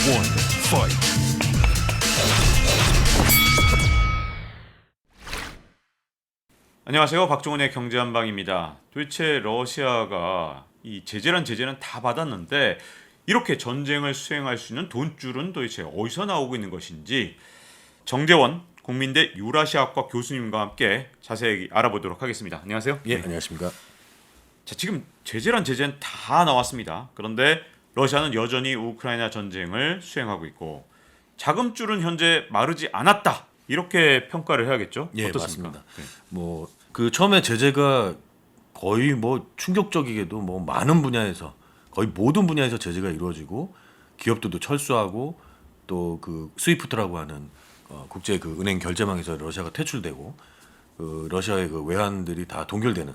one, fight. 안녕하세요. 박종훈의 경제한방입니다. 도대체 러시아가 이 제재는 다 받았는데 이렇게 전쟁을 수행할 수 있는 돈줄은 도대체 어디서 나오고 있는 것인지 정재원 국민대 유라시아학과 교수님과 함께 자세히 알아보도록 하겠습니다. 안녕하세요. 예, 안녕하십니까. 자, 지금 제재는 다 나왔습니다. 그런데 러시아는 여전히 우크라이나 전쟁을 수행하고 있고 자금줄은 현재 마르지 않았다. 이렇게 평가를 해야겠죠? 예, 어떻습니까? 맞습니다. 뭐 그 처음에 제재가 거의 뭐 충격적이게도 뭐 많은 분야에서 거의 모든 분야에서 제재가 이루어지고 기업들도 철수하고 또 그 스위프트라고 하는 국제 그 은행 결제망에서 러시아가 퇴출되고 그 러시아의 그 외환들이 다 동결되는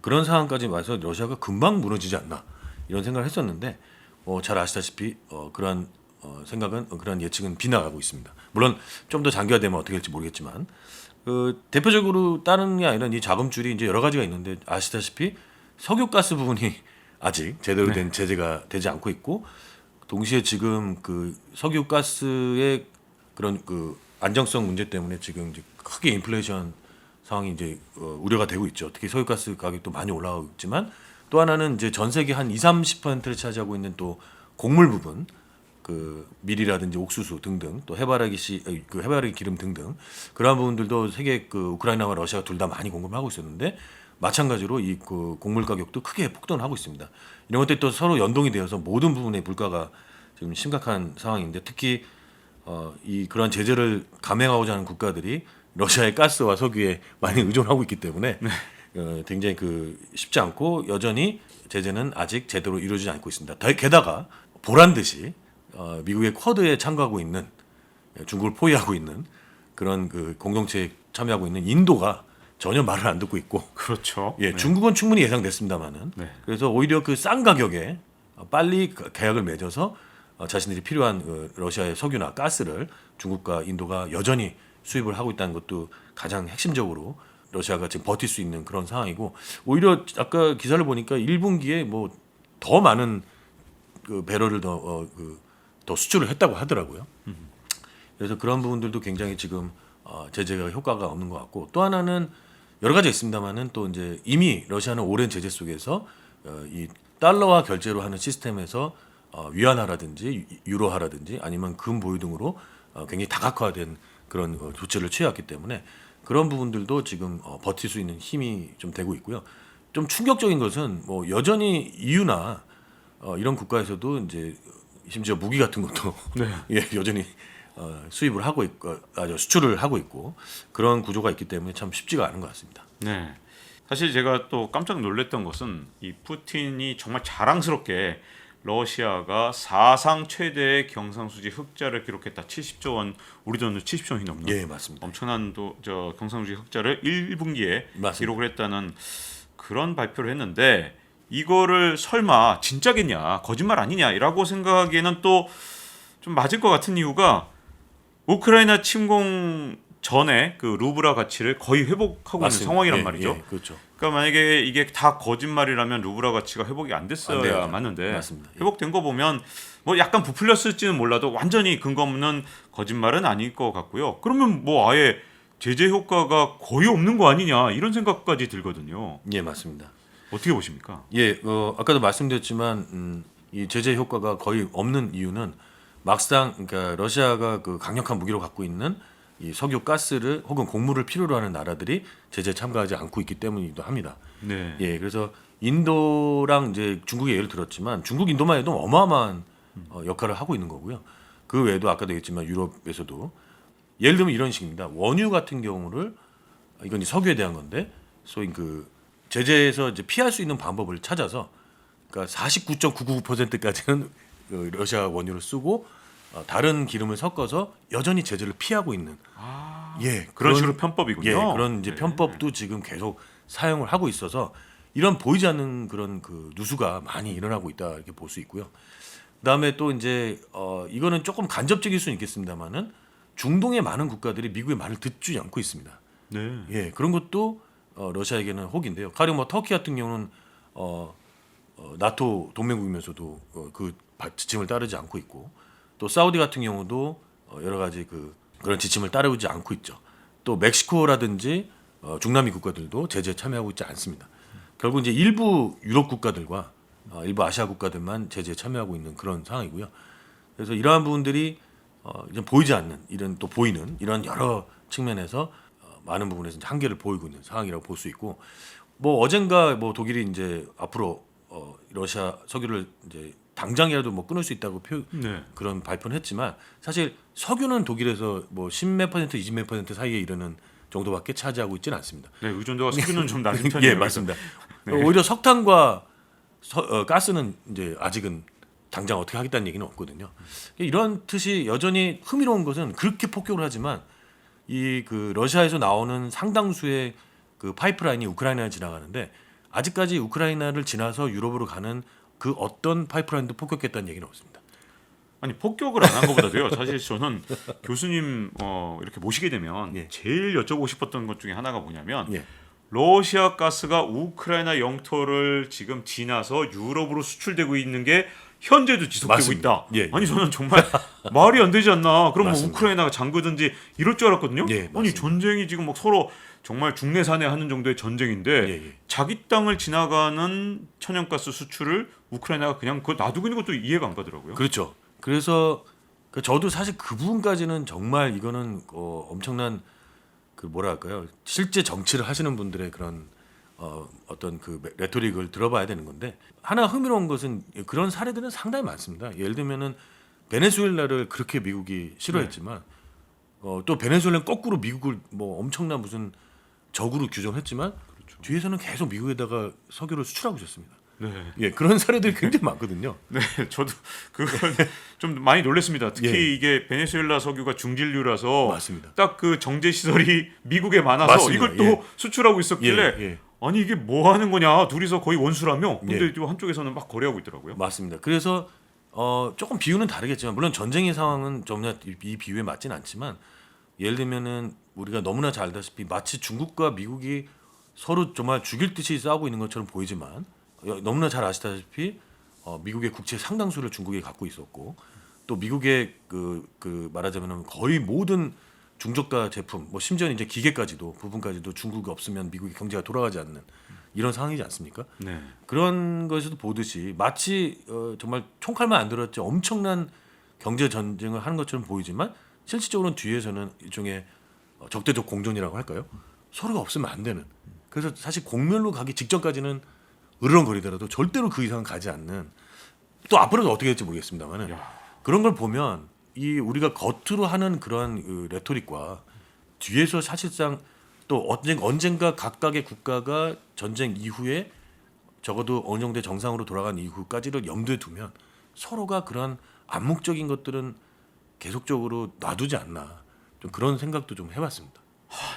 그런 상황까지 와서 러시아가 금방 무너지지 않나 이런 생각을 했었는데 잘 아시다시피 그러한 생각은 그런 예측은 빗나가고 있습니다. 물론 좀 더 장기화되면 어떻게 될지 모르겠지만 대표적으로 다른 게 아니라 이 자금줄이 이제 여러 가지가 있는데 아시다시피 석유가스 부분이 아직 제대로 된 제재가 되지 않고 있고 동시에 지금 그 석유가스의 그런 그 안정성 문제 때문에 지금 이제 크게 인플레이션 상황이 이제 우려가 되고 있죠. 특히 석유가스 가격도 많이 올라가고 있지만 또 하나는 이제 전 세계 한 20-30%를 차지하고 있는 또 곡물 부분 그 밀이라든지 옥수수 등등 또 해바라기 기름 등등 그러한 부분들도 세계 그 우크라이나와 러시아가 둘 다 많이 공급하고 있었는데 마찬가지로 이 그 곡물 가격도 크게 폭등하고 있습니다. 이런 것들이 또 서로 연동이 되어서 모든 부분의 물가가 지금 심각한 상황인데 특히 이 그러한 제재를 감행하고자 하는 국가들이 러시아의 가스와 석유에 많이 의존하고 있기 때문에 굉장히 그 쉽지 않고 여전히 제재는 아직 제대로 이루어지지 않고 있습니다. 게다가 보란 듯이 미국의 쿼드에 참가하고 있는 중국을 포위하고 있는 그런 그 공동체에 참여하고 있는 인도가 전혀 말을 안 듣고 있고 그렇죠. 예, 중국은 충분히 예상됐습니다만은 그래서 오히려 그 싼 가격에 빨리 계약을 맺어서 자신들이 필요한 러시아의 석유나 가스를 중국과 인도가 여전히 수입을 하고 있다는 것도 가장 핵심적으로 러시아가 지금 버틸 수 있는 그런 상황이고 오히려 아까 기사를 보니까 1분기에 뭐 더 많은 그 배럴을 더 수출을 했다고 하더라고요. 그래서 그런 부분들도 굉장히 지금 제재가 효과가 없는 것 같고 또 하나는 여러 가지 있습니다만은 또 이제 이미 러시아는 오랜 제재 속에서 이 달러화 결제로 하는 시스템에서 위안화라든지 유로화라든지 아니면 금 보유 등으로 굉장히 다각화된 그런 조치를 취해왔기 때문에 그런 부분들도 지금 버틸 수 있는 힘이 좀 되고 있고요. 좀 충격적인 것은 뭐 여전히 EU나 이런 국가에서도 이제 심지어 무기 같은 것도 예, 여전히 수입을 하고 있고 수출을 하고 있고 그런 구조가 있기 때문에 참 쉽지가 않은 것 같습니다. 네. 사실 제가 또 깜짝 놀랐던 것은 이 푸틴이 정말 자랑스럽게 러시아가 사상 최대의 경상수지 흑자를 기록했다. 70조 원, 우리 돈으로 70조 원이 넘는 예, 맞습니다. 엄청난 경상수지 흑자를 1분기에 맞습니다. 기록을 했다는 그런 발표를 했는데 이거를 설마 진짜겠냐, 거짓말 아니냐라고 생각하기에는 또 좀 맞을 것 같은 이유가 우크라이나 침공 전에 그 루브라 가치를 거의 회복하고 맞습니다. 있는 상황이란 예, 말이죠. 예, 그렇죠. 그러니까 만약에 이게 다 거짓말이라면 루브라 가치가 회복이 안 됐어야 맞는데 맞습니다. 예. 회복된 거 보면 뭐 약간 부풀렸을지는 몰라도 완전히 근거 없는 거짓말은 아닐 것 같고요. 그러면 뭐 아예 제재 효과가 거의 없는 거 아니냐 이런 생각까지 들거든요. 예, 맞습니다. 어떻게 보십니까? 예, 아까도 말씀드렸지만 이 제재 효과가 거의 없는 이유는 막상 그러니까 러시아가 그 강력한 무기로 갖고 있는 이 석유, 가스를 혹은 곡물을 필요로 하는 나라들이 제재에 참가하지 않고 있기 때문이기도 합니다. 네. 예, 그래서 인도랑 이제 중국의 예를 들었지만 중국, 인도만 해도 어마어마한 역할을 하고 있는 거고요. 그 외에도 아까도 얘기했지만 유럽에서도 예를 들면 이런 식입니다. 원유 같은 경우를 이건 이제 석유에 대한 건데 소위 그 제재에서 이제 피할 수 있는 방법을 찾아서 그러니까 49.99%까지는 러시아 원유를 쓰고 다른 기름을 섞어서 여전히 제재를 피하고 있는 예, 그런 식으로 편법이군요. 예, 그런 이제 편법도 지금 계속 사용을 하고 있어서 이런 보이지 않는 그런 그 누수가 많이 일어나고 있다 이렇게 볼 수 있고요. 그다음에 또 이제 이거는 조금 간접적일 수는 있겠습니다만은 중동의 많은 국가들이 미국의 말을 듣지 않고 있습니다. 네. 예, 그런 것도 러시아에게는 혹인데요. 가령 뭐 터키 같은 경우는 나토 동맹국이면서도 그 지침을 따르지 않고 있고 또 사우디 같은 경우도 여러 가지 그런 지침을 따르지 않고 있죠. 또 멕시코라든지 중남미 국가들도 제재에 참여하고 있지 않습니다. 결국 이제 일부 유럽 국가들과 일부 아시아 국가들만 제재에 참여하고 있는 그런 상황이고요. 그래서 이러한 부분들이 이제 보이지 않는 이런 또 보이는 이런 여러 측면에서 많은 부분에서 이제 한계를 보이고 있는 상황이라고 볼 수 있고 뭐 어젠가 뭐 독일이 이제 앞으로 러시아 석유를 이제 당장이라도 뭐 끊을 수 있다고 네. 그런 발표는 했지만 사실 석유는 독일에서 뭐 10몇 %, 20몇 % 사이에 이르는 정도밖에 차지하고 있지는 않습니다. 네, 의존도가 석유는 좀 낮은 편이에요. 예, 맞습니다. 오히려 석탄과 가스는 이제 아직은 당장 어떻게 하겠다는 얘기는 없거든요. 이런 뜻이 여전히 흥미로운 것은 그렇게 폭격을 하지만 이 러시아에서 나오는 상당수의 그 파이프라인이 우크라이나에 지나가는데 아직까지 우크라이나를 지나서 유럽으로 가는 그 어떤 파이프라인도 폭격했다는 얘기는 없습니다. 아니 폭격을 안 한 것보다도요. 사실 저는 교수님 이렇게 모시게 되면 예. 제일 여쭤보고 싶었던 것 중에 하나가 뭐냐면 예. 러시아 가스가 우크라이나 영토를 지금 지나서 유럽으로 수출되고 있는 게 현재도 지속되고 맞습니다. 있다. 예, 아니 저는 정말 말이 안 되지 않나. 그럼 뭐 맞습니다. 우크라이나가 잠그든지 이럴 줄 알았거든요. 예, 아니 맞습니다. 전쟁이 지금 막 서로 정말 중내산해하는 정도의 전쟁인데 예, 예. 자기 땅을 지나가는 천연가스 수출을 우크라이나가 그냥 그거 놔두고 있는 것도 이해가 안 가더라고요. 그렇죠. 그래서 저도 사실 그 부분까지는 정말 이거는 엄청난 뭐랄까요 실제 정치를 하시는 분들의 그런 어떤 레토릭을 들어봐야 되는 건데 하나 흥미로운 것은 그런 사례들은 상당히 많습니다. 예를 들면은 베네수엘라를 그렇게 미국이 싫어했지만 또 베네수엘라는 거꾸로 미국을 뭐 엄청난 무슨 적으로 규정했지만 뒤에서는 계속 미국에다가 석유를 수출하고 있었습니다. 네. 예, 그런 사례들이 굉장히 많거든요. 네, 저도 그건 좀 많이 놀랐습니다. 특히 예. 이게 베네수엘라 석유가 중진류라서 맞습니다. 딱 그 정제 시설이 미국에 많아서 맞습니다. 이걸 또 예. 수출하고 있었길래 예, 예. 아니 이게 뭐 하는 거냐 둘이서 거의 원수라며 근데 예. 또 한쪽에서는 막 거래하고 있더라고요. 맞습니다. 그래서 조금 비유는 다르겠지만 물론 전쟁의 상황은 전혀 이 비유에 맞지는 않지만 예를 들면은 우리가 너무나 잘 알다시피 마치 중국과 미국이 서로 정말 죽일 듯이 싸우고 있는 것처럼 보이지만 너무나 잘 아시다시피 미국의 국채 상당수를 중국이 갖고 있었고 또 미국의 말하자면 거의 모든 중저가 제품 뭐 심지어 이제 기계까지도 부분까지도 중국이 없으면 미국의 경제가 돌아가지 않는 이런 상황이지 않습니까? 네. 그런 것에서도 보듯이 마치 정말 총칼만 안 들었지 엄청난 경제 전쟁을 하는 것처럼 보이지만 실질적으로는 뒤에서는 일종의 적대적 공존이라고 할까요? 서로가 없으면 안 되는. 그래서 사실 공멸로 가기 직전까지는 으르렁거리더라도 절대로 그 이상은 가지 않는. 또 앞으로도 어떻게 될지 모르겠습니다만은 그런 걸 보면 이 우리가 겉으로 하는 그런 레토릭과 뒤에서 사실상 또 언젠가 각각의 국가가 전쟁 이후에 적어도 어느 정도의 정상으로 돌아간 이후까지를 염두에 두면 서로가 그런 암묵적인 것들은 계속적으로 놔두지 않나 좀 그런 생각도 좀 해봤습니다.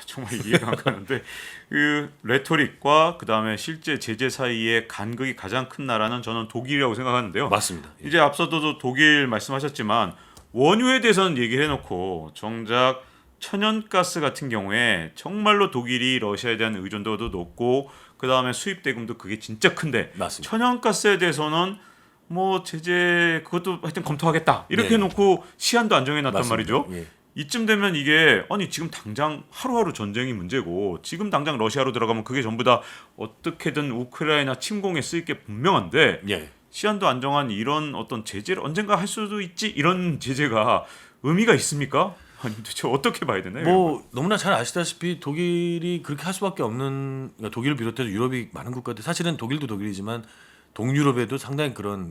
정말 이해가 안 가는데 그 레토릭과 그 다음에 실제 제재 사이의 간극이 가장 큰 나라는 저는 독일이라고 생각하는데요. 맞습니다. 예. 이제 앞서도 독일 말씀하셨지만 원유에 대해서는 얘기를 해놓고 정작 천연가스 같은 경우에 정말로 독일이 러시아에 대한 의존도도 높고 그 다음에 수입 대금도 그게 진짜 큰데 맞습니다. 천연가스에 대해서는 뭐 제재 그것도 하여튼 검토하겠다 이렇게 네. 해놓고 시한도 안 정해놨단 맞습니다. 말이죠. 예. 이쯤 되면 이게 아니 지금 당장 하루하루 전쟁이 문제고 지금 당장 러시아로 들어가면 그게 전부 다 어떻게든 우크라이나 침공에 쓰일 게 분명한데 예. 시한도 안 정한 이런 어떤 제재를 언젠가 할 수도 있지 이런 제재가 의미가 있습니까? 아니 도대체 어떻게 봐야 되나요? 뭐 너무나 잘 아시다시피 독일이 그렇게 할 수밖에 없는 그러니까 독일을 비롯해서 유럽이 많은 국가들 사실은 독일도 독일이지만 동유럽에도 상당히 그런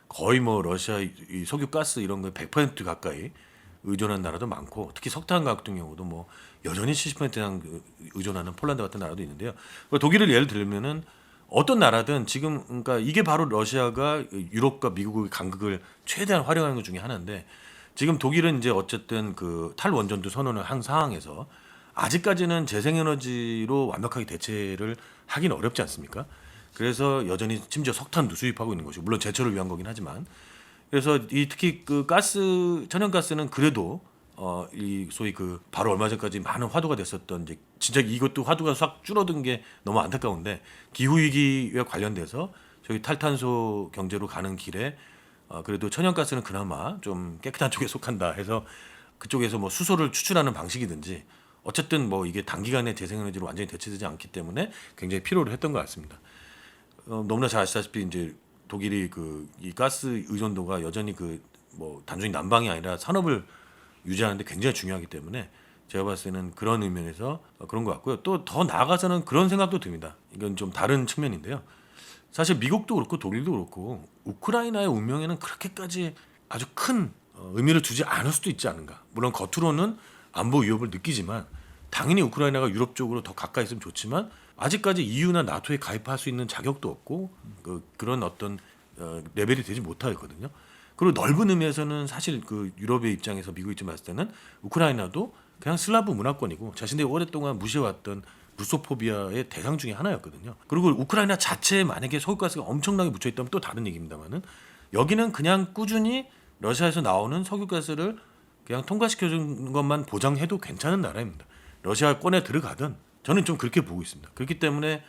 거의 뭐 러시아 이 석유 가스 이런 거 100% 가까이 의존한 나라도 많고 특히 석탄 같은 경우도 뭐 여전히 70% 이상 의존하는 폴란드 같은 나라도 있는데요. 독일을 예를 들면은 어떤 나라든 지금 그러니까 이게 바로 러시아가 유럽과 미국의 간극을 최대한 활용하는 것 중에 하나인데 지금 독일은 이제 어쨌든 탈원전도 선언을 한 상황에서 아직까지는 재생에너지로 완벽하게 대체를 하긴 어렵지 않습니까? 그래서 여전히 심지어 석탄도 수입하고 있는 것이고 물론 제철을 위한 거긴 하지만 그래서 특히 천연가스는 그래도 이 소위 바로 얼마 전까지 많은 화두가 됐었던 이제 진짜 이것도 화두가 싹 줄어든 게 너무 안타까운데 기후 위기에 관련돼서 저희 탈탄소 경제로 가는 길에 그래도 천연가스는 그나마 좀 깨끗한 쪽에 속한다 해서 그쪽에서 뭐 수소를 추출하는 방식이든지 어쨌든 뭐 이게 단기간에 재생에너지로 완전히 대체되지 않기 때문에 굉장히 필요로 했던 것 같습니다. 너무나 잘 아시다시피 이제 독일이 그 이 가스 의존도가 여전히 그 뭐 단순히 난방이 아니라 산업을 유지하는데 굉장히 중요하기 때문에 제가 봤을 때는 그런 의미에서 그런 것 같고요. 또 더 나아가서는 그런 생각도 듭니다. 이건 좀 다른 측면인데요. 사실 미국도 그렇고 독일도 그렇고 우크라이나의 운명에는 그렇게까지 아주 큰 의미를 두지 않을 수도 있지 않은가. 물론 겉으로는 안보 위협을 느끼지만 당연히 우크라이나가 유럽 쪽으로 더 가까이 있으면 좋지만 아직까지 EU나 나토에 가입할 수 있는 자격도 없고 그런 어떤 레벨이 되지 못하거든요. 그리고 넓은 의미에서는 사실 그 유럽의 입장에서 미국 입장 봤을 때는 우크라이나도 그냥 슬라브 문화권이고 자신들이 오랫동안 무시해왔던 루소포비아의 대상 중에 하나였거든요. 그리고 우크라이나 자체에 만약에 석유가스가 엄청나게 묻혀있다면 또 다른 얘기입니다만은 여기는 그냥 꾸준히 러시아에서 나오는 석유가스를 그냥 통과시켜주는 것만 보장해도 괜찮은 나라입니다. 러시아권에 들어가든 저는 좀 그렇게 보고 있습니다. 그렇기 때문에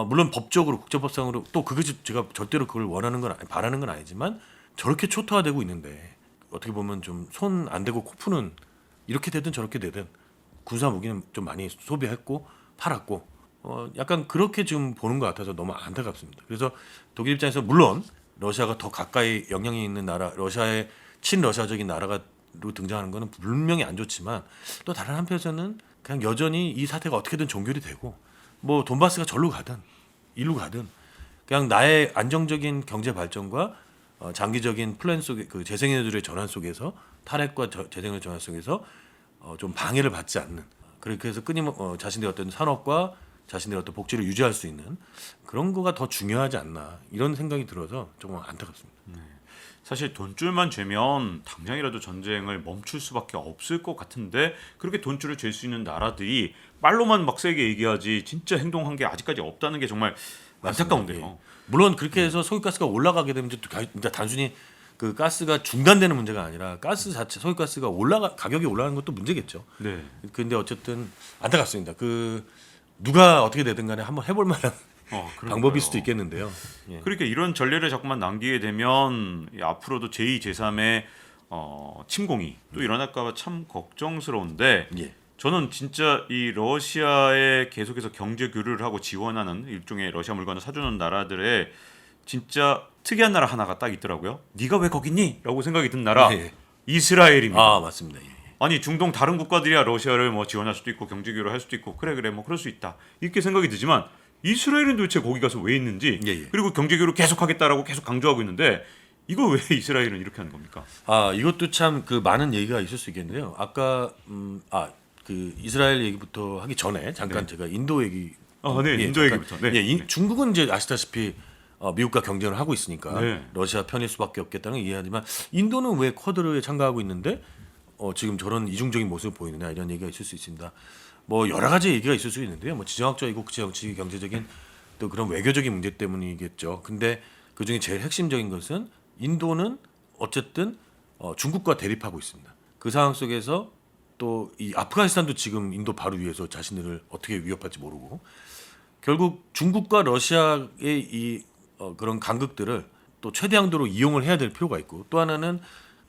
물론 법적으로 국제법상으로 또 그것이 제가 절대로 그걸 원하는 건 바라는 건 아니지만 저렇게 초토화되고 있는데 어떻게 보면 좀 손 안 대고 코 푸는 이렇게 되든 저렇게 되든 군사 무기는 좀 많이 소비했고 팔았고 약간 그렇게 좀 보는 것 같아서 너무 안타깝습니다. 그래서 독일 입장에서 물론 러시아가 더 가까이 영향이 있는 나라, 러시아의 친러시아적인 나라로 등장하는 것은 분명히 안 좋지만 또 다른 한편에서는 그냥 여전히 이 사태가 어떻게든 종결이 되고 뭐 돈바스가 절로 가든 일로 가든 그냥 나의 안정적인 경제 발전과 장기적인 플랜 속에 그 재생에너지의 전환 속에서 탈핵과 재생에너지 전환 속에서 좀 방해를 받지 않는 그렇게 해서 자신들의 어떤 산업과 자신들의 어떤 복지를 유지할 수 있는 그런 거가 더 중요하지 않나 이런 생각이 들어서 정말 안타깝습니다. 사실 돈줄만 죄면 당장이라도 전쟁을 멈출 수밖에 없을 것 같은데 그렇게 돈줄을 잴 수 있는 나라들이 말로만 막 세게 얘기하지 진짜 행동한 게 아직까지 없다는 게 정말 안타까운데요. 예. 물론 그렇게 해서 석유가스가 올라가게 되면 이제 단순히 그 가스가 중단되는 문제가 아니라 가스 자체 석유가스가 가격이 올라가는 것도 문제겠죠. 네. 근데 어쨌든 안타깝습니다. 그 누가 어떻게 되든 간에 한번 해볼 만한 방법일 수도 있겠는데요. 예. 그러니까 이런 전례를 자꾸만 남기게 되면 앞으로도 제2, 제3의 침공이 또 일어날까봐 참 걱정스러운데 예. 저는 진짜 이 러시아에 계속해서 경제 교류를 하고 지원하는 일종의 러시아 물건을 사주는 나라들의 진짜 특이한 나라 하나가 딱 있더라고요. 네가 왜 거기 있니? 라고 생각이 든 나라 예. 이스라엘입니다. 아 맞습니다. 예. 아니 중동 다른 국가들이야 러시아를 뭐 지원할 수도 있고 경제 교류를 할 수도 있고 그래 뭐 그럴 수 있다 이렇게 생각이 들지만 이스라엘은 도대체 거기 가서 왜 있는지 예. 그리고 경제 교류 계속하겠다라고 계속 강조하고 있는데 이거 왜 이스라엘은 이렇게 하는 겁니까? 아 이것도 참 그 많은 얘기가 있을 수 있겠는데요. 아까 그 이스라엘 얘기부터 하기 전에 잠깐 제가 인도 얘기 네, 인도 얘기부터. 네. 예, 중국은 이제 아시다시피 미국과 경쟁을 하고 있으니까 네. 러시아 편일 수밖에 없겠다는 걸 이해하지만 인도는 왜 쿼드에 참가하고 있는데 지금 저런 이중적인 모습을 보이느냐 이런 얘기가 있을 수 있습니다. 뭐 여러 가지 얘기가 있을 수 있는데요. 뭐 지정학적이고 국제 정치 경제적인 또 그런 외교적인 문제 때문이겠죠. 근데 그 중에 제일 핵심적인 것은 인도는 어쨌든 중국과 대립하고 있습니다. 그 상황 속에서 또 이 아프가니스탄도 지금 인도 바로 위에서 자신들을 어떻게 위협할지 모르고 결국 중국과 러시아의 이 그런 간극들을 또 최대한도로 이용을 해야 될 필요가 있고 또 하나는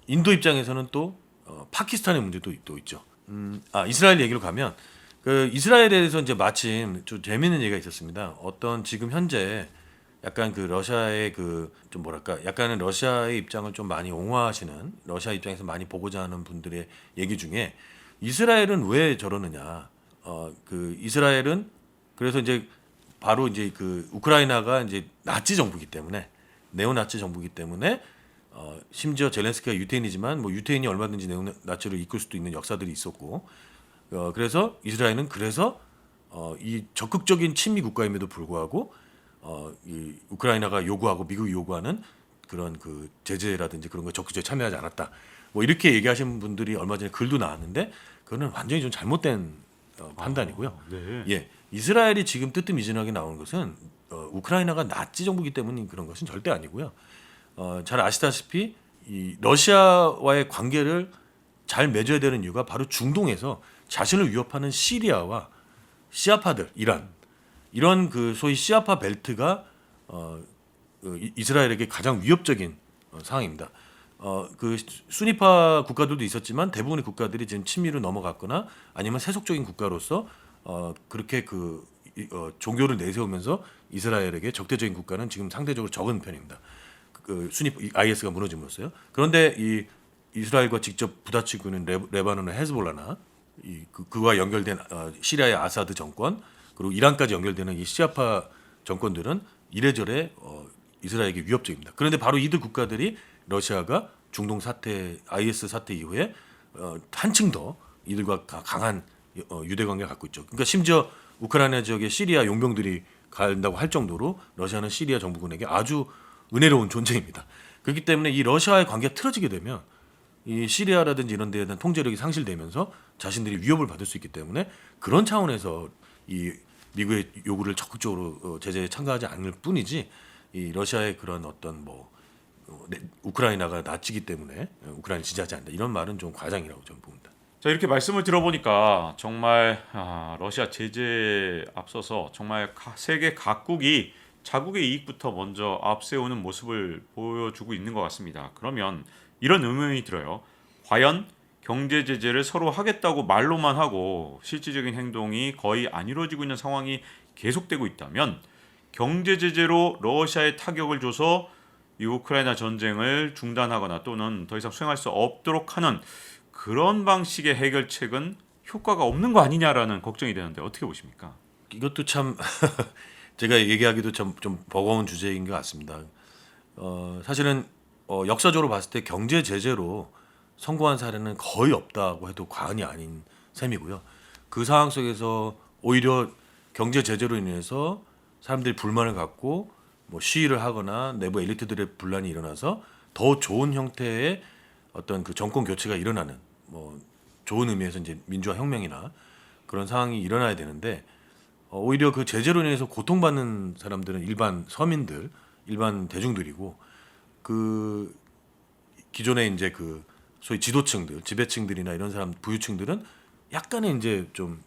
인도 입장에서는 또 파키스탄의 문제도 또 있죠. 이스라엘 얘기로 가면 그 이스라엘에 대해서 이제 마침 좀 재미있는 얘기가 있었습니다. 어떤 지금 현재 약간 그 러시아의 그 좀 뭐랄까 약간은 러시아의 입장을 좀 많이 옹호하시는 러시아 입장에서 많이 보고자 하는 분들의 얘기 중에 이스라엘은 왜 저러느냐. 그 이스라엘은 그래서 이제 바로 이제 그 우크라이나가 이제 나치 정부이기 때문에 네오나치 정부이기 때문에 심지어 젤렌스키가 유태인이지만 뭐 유태인이 얼마든지 네오나치를 이끌 수도 있는 역사들이 있었고 그래서 이스라엘은 그래서 이 적극적인 친미 국가임에도 불구하고 이 우크라이나가 요구하고 미국이 요구하는 그런 그 제재라든지 그런 거 적극적으로 참여하지 않았다. 뭐 이렇게 얘기하시는 분들이 얼마 전에 글도 나왔는데 그거는 완전히 좀 잘못된 판단이고요. 네. 예, 이스라엘이 지금 뜨뜻미진하게 나오는 것은 우크라이나가 나치 정부이기 때문인 그런 것은 절대 아니고요. 잘 아시다시피 이 러시아와의 관계를 잘 맺어야 되는 이유가 바로 중동에서 자신을 위협하는 시리아와 시아파들, 이란 이런 그 소위 시아파 벨트가 이스라엘에게 가장 위협적인 상황입니다. 그 순위파 국가들도 있었지만 대부분의 국가들이 지금 친미로 넘어갔거나 아니면 세속적인 국가로서 그렇게 종교를 내세우면서 이스라엘에게 적대적인 국가는 지금 상대적으로 적은 편입니다. 순위 IS가 무너짐으로써요. 그런데 이 이스라엘과 직접 부딪히고 있는 레바논의 헤즈볼라나 그와 연결된 시리아의 아사드 정권 그리고 이란까지 연결되는 이 시아파 정권들은 이래저래 이스라엘에게 위협적입니다. 그런데 바로 이들 국가들이 러시아가 중동 사태, IS 사태 이후에 한층 더 이들과 강한 유대 관계를 갖고 있죠. 그러니까 심지어 우크라이나 지역에 시리아 용병들이 간다고 할 정도로 러시아는 시리아 정부군에게 아주 은혜로운 존재입니다. 그렇기 때문에 이 러시아와의 관계가 틀어지게 되면 이 시리아라든지 이런 데에 대한 통제력이 상실되면서 자신들이 위협을 받을 수 있기 때문에 그런 차원에서 이 미국의 요구를 적극적으로 제재에 참가하지 않을 뿐이지 이 러시아의 그런 어떤 우크라이나가 나치기 때문에 우크라이나 지지하지 않는다 이런 말은 좀 과장이라고 저는 봅니다. 자, 이렇게 말씀을 들어보니까 정말 러시아 제재에 앞서서 정말 세계 각국이 자국의 이익부터 먼저 앞세우는 모습을 보여주고 있는 것 같습니다. 그러면 이런 의문이 들어요. 과연 경제 제재를 서로 하겠다고 말로만 하고 실질적인 행동이 거의 안 이루어지고 있는 상황이 계속되고 있다면 경제 제재로 러시아에 타격을 줘서 이 우크라이나 전쟁을 중단하거나 또는 더 이상 수행할 수 없도록 하는 그런 방식의 해결책은 효과가 없는 거 아니냐라는 걱정이 되는데 어떻게 보십니까? 이것도 참 제가 얘기하기도 좀 버거운 주제인 것 같습니다. 사실은 역사적으로 봤을 때 경제 제재로 성공한 사례는 거의 없다고 해도 과언이 아닌 셈이고요. 그 상황 속에서 오히려 경제 제재로 인해서 사람들이 불만을 갖고 시위를 하거나 내부 엘리트들의 분란이 일어나서 더 좋은 형태의 어떤 그 정권 교체가 일어나는 좋은 의미에서 이제 민주화 혁명이나 그런 상황이 일어나야 되는데 오히려 그 제재로 인해서 고통받는 사람들은 일반 서민들, 일반 대중들이고 그 기존의 이제 그 소위 지도층들, 지배층들이나 이런 사람 부유층들은 약간의 이제 좀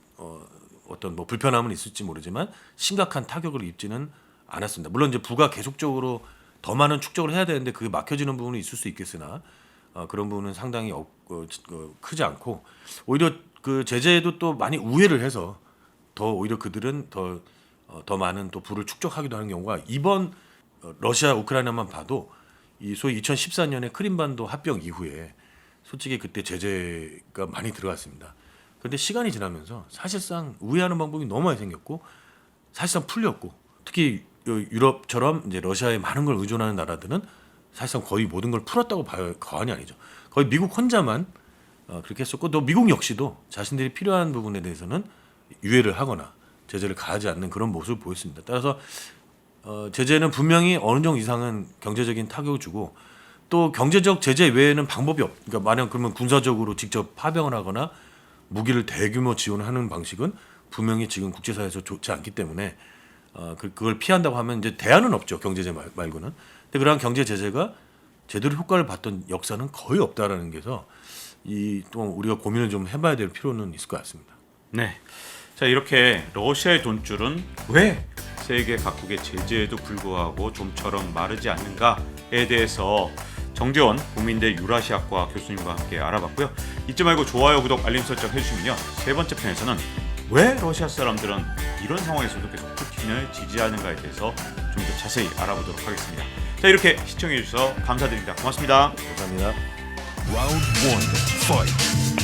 어떤 불편함은 있을지 모르지만 심각한 타격을 입지는 않았습니다. 물론 이제 부가 계속적으로 더 많은 축적을 해야 되는데 그게 막혀지는 부분이 있을 수 있겠으나 그런 부분은 상당히 크지 않고 오히려 그 제재에도 또 많이 우회를 해서 더 오히려 그들은 더 많은 또 부를 축적하기도 하는 경우가 이번 러시아 우크라이나만 봐도 이 소위 2014년에 크림반도 합병 이후에 솔직히 그때 제재가 많이 들어갔습니다. 그런데 시간이 지나면서 사실상 우회하는 방법이 너무 많이 생겼고 사실상 풀렸고 특히 유럽처럼 이제 러시아에 많은 걸 의존하는 나라들은 사실상 거의 모든 걸 풀었다고 봐야 과언이 아니죠. 거의 미국 혼자만 그렇게 했었고 또 미국 역시도 자신들이 필요한 부분에 대해서는 유예를 하거나 제재를 가하지 않는 그런 모습을 보였습니다. 따라서 제재는 분명히 어느 정도 이상은 경제적인 타격을 주고 또 경제적 제재 외에는 방법이 그러니까 만약 그러면 군사적으로 직접 파병을 하거나 무기를 대규모 지원하는 방식은 분명히 지금 국제사회에서 좋지 않기 때문에 그걸 피한다고 하면 이제 대안은 없죠. 경제제 말고는. 근데 그러한 경제 제재가 제대로 효과를 봤던 역사는 거의 없다라는 게서 또 우리가 고민을 좀 해봐야 될 필요는 있을 것 같습니다. 네. 자, 이렇게 러시아의 돈줄은 왜 세계 각국의 제재에도 불구하고 좀처럼 마르지 않는가에 대해서 정재원 국민대 유라시아과 교수님과 함께 알아봤고요. 잊지 말고 좋아요, 구독, 알림 설정 해주시면요. 세 번째 편에서는 왜 러시아 사람들은 이런 상황에서도 계속 푸틴을 지지하는가에 대해서 좀 더 자세히 알아보도록 하겠습니다. 자, 이렇게 시청해주셔서 감사드립니다. 고맙습니다. 감사합니다. Round 1, fight.